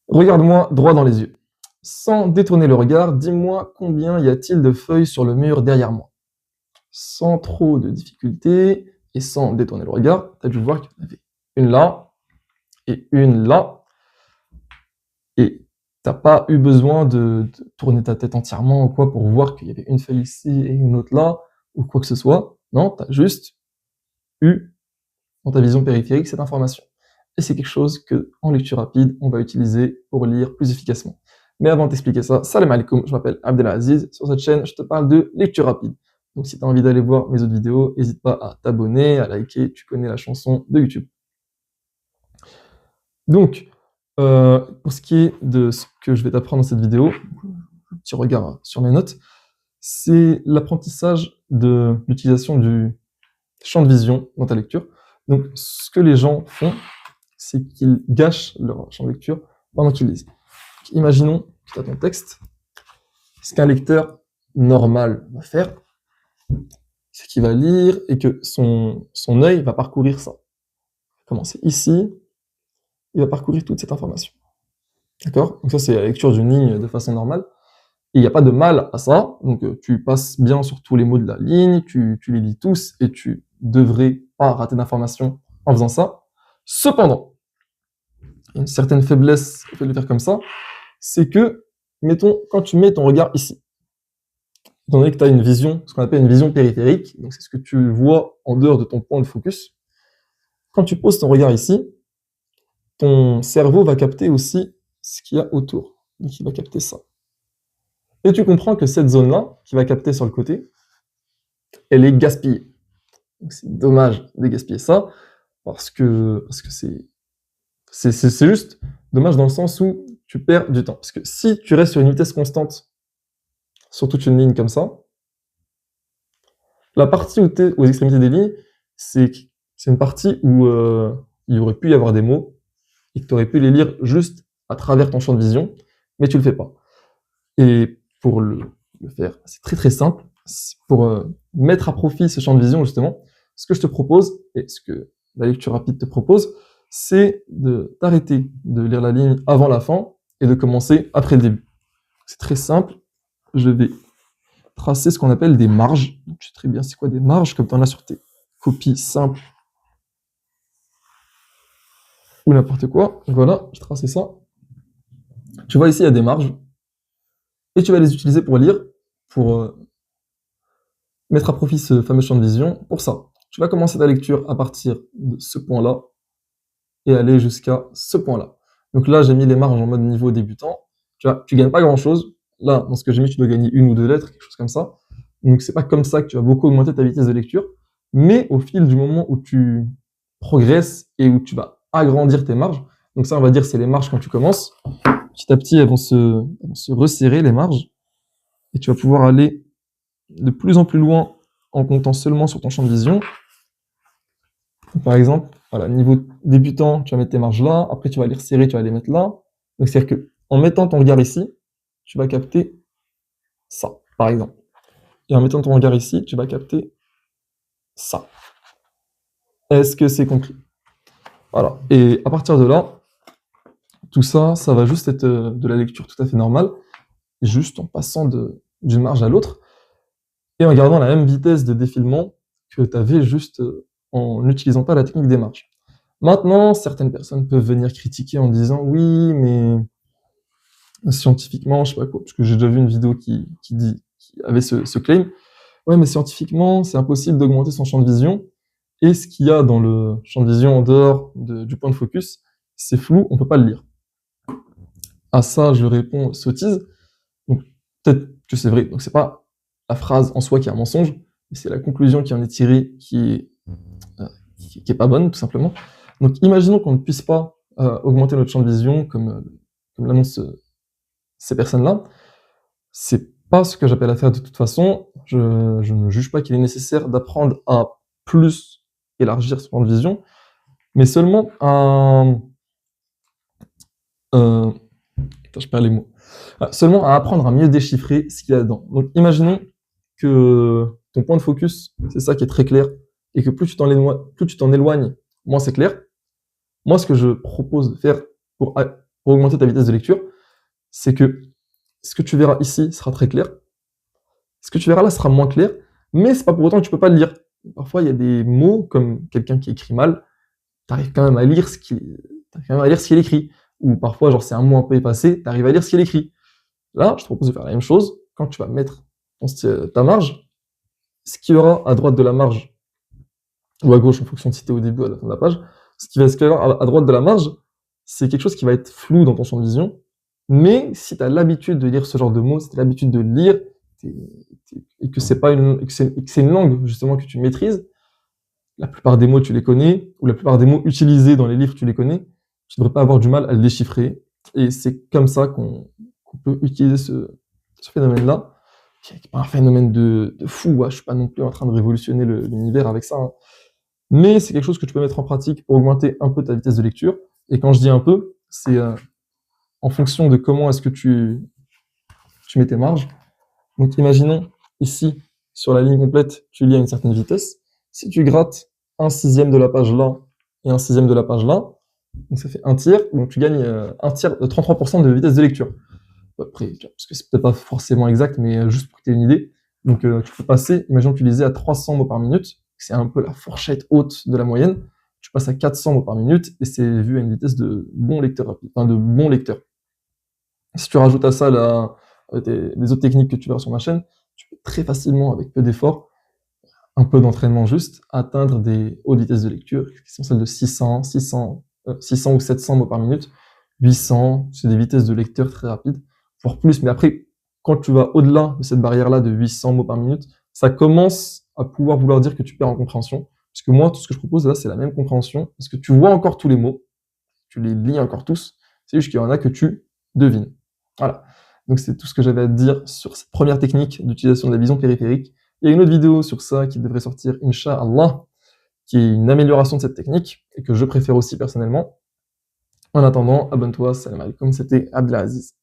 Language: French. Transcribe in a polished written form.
Regarde-moi droit dans les yeux. Sans détourner le regard, dis-moi combien y a-t-il de feuilles sur le mur derrière moi? Sans trop de difficulté et sans détourner le regard, tu as dû voir qu'il y en avait une là et une là. Et t'as pas eu besoin de tourner ta tête entièrement ou quoi pour voir qu'il y avait une feuille ici et une autre là, ou quoi que ce soit. Non, tu as juste eu dans ta vision périphérique cette information. Et c'est quelque chose que, en lecture rapide, on va utiliser pour lire plus efficacement. Mais avant de t'expliquer ça, salam alaikum, je m'appelle Abdelaziz. Sur cette chaîne, je te parle de lecture rapide. Donc si tu as envie d'aller voir mes autres vidéos, n'hésite pas à t'abonner, à liker, tu connais la chanson de YouTube. Donc, pour ce qui est de ce que je vais t'apprendre dans cette vidéo, un petit regard sur mes notes, c'est l'apprentissage de l'utilisation du champ de vision dans ta lecture. Donc, ce que les gens font, c'est qu'ils gâchent leur champ de lecture pendant qu'ils lisent. Donc, imaginons que tu as ton texte. Ce qu'un lecteur normal va faire, c'est qu'il va lire et que son œil va parcourir ça. Commencer ici, il va parcourir toute cette information. D'accord? Donc ça, c'est la lecture d'une ligne de façon normale. Et il n'y a pas de mal à ça. Donc tu passes bien sur tous les mots de la ligne, tu les lis tous et tu devrais pas rater d'informations en faisant ça. Cependant, il y a une certaine faiblesse au fait de le faire comme ça, c'est que, mettons, quand tu mets ton regard ici, étant donné que tu as une vision, ce qu'on appelle une vision périphérique, donc c'est ce que tu vois en dehors de ton point de focus, quand tu poses ton regard ici, ton cerveau va capter aussi ce qu'il y a autour. Donc il va capter ça. Et tu comprends que cette zone-là, qui va capter sur le côté, elle est gaspillée. Donc c'est dommage de gaspiller ça, parce que c'est juste dommage dans le sens où tu perds du temps. Parce que si tu restes sur une vitesse constante sur toute une ligne comme ça, la partie où tu es aux extrémités des lignes, c'est une partie où il aurait pu y avoir des mots et que tu aurais pu les lire juste à travers ton champ de vision, mais tu le fais pas. Et pour le faire, c'est très très simple. Pour mettre à profit ce champ de vision, justement, ce que je te propose, et ce que la lecture rapide te propose, c'est de t'arrêter de lire la ligne avant la fin et de commencer après le début. C'est très simple. Je vais tracer ce qu'on appelle des marges. Donc, je sais très bien c'est quoi des marges, comme tu en as sur tes copies simples ou n'importe quoi. Voilà, je tracé ça. Tu vois ici, il y a des marges. Et tu vas les utiliser pour lire, pour mettre à profit ce fameux champ de vision. Pour ça, tu vas commencer ta lecture à partir de ce point-là et aller jusqu'à ce point-là. Donc là, j'ai mis les marges en mode niveau débutant. Tu vois, tu gagnes pas grand-chose. Là, dans ce que j'ai mis, tu dois gagner une ou deux lettres, quelque chose comme ça. Donc c'est pas comme ça que tu vas beaucoup augmenter ta vitesse de lecture. Mais au fil du moment où tu progresses et où tu vas agrandir tes marges, donc ça, on va dire, c'est les marges quand tu commences. Petit à petit, elles vont se resserrer, les marges. Et tu vas pouvoir aller de plus en plus loin en comptant seulement sur ton champ de vision. Par exemple, voilà, niveau débutant, tu vas mettre tes marges là, après tu vas les resserrer, tu vas les mettre là. Donc c'est-à-dire que en mettant ton regard ici, tu vas capter ça, par exemple. Et en mettant ton regard ici, tu vas capter ça. Est-ce que c'est compris? Voilà. Et à partir de là, tout ça, ça va juste être de la lecture tout à fait normale, juste en passant d'une marge à l'autre, et en gardant la même vitesse de défilement que tu avais juste en n'utilisant pas la technique des marges. Maintenant, certaines personnes peuvent venir critiquer en disant oui, mais scientifiquement, je sais pas quoi, parce que j'ai déjà vu une vidéo qui avait ce claim. Ouais, mais scientifiquement, c'est impossible d'augmenter son champ de vision. Et ce qu'il y a dans le champ de vision en dehors du point de focus, c'est flou, on peut pas le lire. À ça, je réponds sottise. Donc, peut-être que c'est vrai. Donc, c'est pas la phrase en soi qui est un mensonge, mais c'est la conclusion qui en est tirée qui est pas bonne, tout simplement. Donc, imaginons qu'on ne puisse pas augmenter notre champ de vision, comme l'annoncent ces personnes-là. C'est pas ce que j'appelle à faire de toute façon. Je ne juge pas qu'il est nécessaire d'apprendre à plus élargir son champ de vision, mais seulement je perds les mots. Seulement à apprendre à mieux déchiffrer ce qu'il y a dedans. Donc, imaginons que ton point de focus, c'est ça qui est très clair, et que plus tu t'en éloignes, moins c'est clair. Moi, ce que je propose de faire pour pour augmenter ta vitesse de lecture, c'est que ce que tu verras ici sera très clair, ce que tu verras là sera moins clair, mais c'est pas pour autant que tu peux pas le lire. Parfois, il y a des mots, comme quelqu'un qui écrit mal, tu arrives quand même à lire ce qu'il écrit. Ou parfois, genre, c'est un mot un peu effacé, tu arrives à lire ce qu'il écrit. Là, je te propose de faire la même chose. Quand tu vas mettre ta marge, ce qu'il y aura à droite de la marge, ou à gauche, en fonction de si tu es au début ou à la fin de la page, ce qu'il y aura à droite de la marge, c'est quelque chose qui va être flou dans ton champ de vision. Mais si tu as l'habitude de lire ce genre de mots, si tu as l'habitude de lire, et que c'est une langue justement que tu maîtrises, la plupart des mots tu les connais, ou la plupart des mots utilisés dans les livres tu les connais, tu ne devrais pas avoir du mal à le déchiffrer. Et c'est comme ça qu'on peut utiliser ce phénomène-là, qui n'est pas un phénomène de fou, ouais, je suis pas non plus en train de révolutionner l'univers avec ça, hein. Mais c'est quelque chose que tu peux mettre en pratique pour augmenter un peu ta vitesse de lecture. Et quand je dis un peu, c'est en fonction de comment est-ce que tu mets tes marges. Donc imaginons ici, sur la ligne complète, tu lis à une certaine vitesse. Si tu grattes 1/6 de la page là et 1/6 de la page là, donc ça fait un tiers, donc tu gagnes un tiers, 33% de vitesse de lecture. Après, parce que c'est peut-être pas forcément exact, mais juste pour que tu aies une idée. Donc tu peux passer, imaginons que tu lisais à 300 mots par minute, c'est un peu la fourchette haute de la moyenne. Tu passes à 400 mots par minute et c'est vu à une vitesse de bon lecteur rapide, enfin de bon lecteur. Si tu rajoutes à ça les autres techniques que tu verras sur ma chaîne, tu peux très facilement, avec peu d'efforts, un peu d'entraînement juste, atteindre des hautes vitesses de lecture, qui sont celles de 600 ou 700 mots par minute, 800, c'est des vitesses de lecteur très rapides, voire plus. Mais après, quand tu vas au-delà de cette barrière-là de 800 mots par minute, ça commence à pouvoir vouloir dire que tu perds en compréhension. Parce que moi, tout ce que je propose là, c'est la même compréhension, parce que tu vois encore tous les mots, tu les lis encore tous, c'est juste qu'il y en a que tu devines. Voilà. Donc c'est tout ce que j'avais à te dire sur cette première technique d'utilisation de la vision périphérique. Il y a une autre vidéo sur ça qui devrait sortir, Inch'Allah, qui est une amélioration de cette technique, et que je préfère aussi personnellement. En attendant, abonne-toi, salam alaikum, c'était Abdelaziz.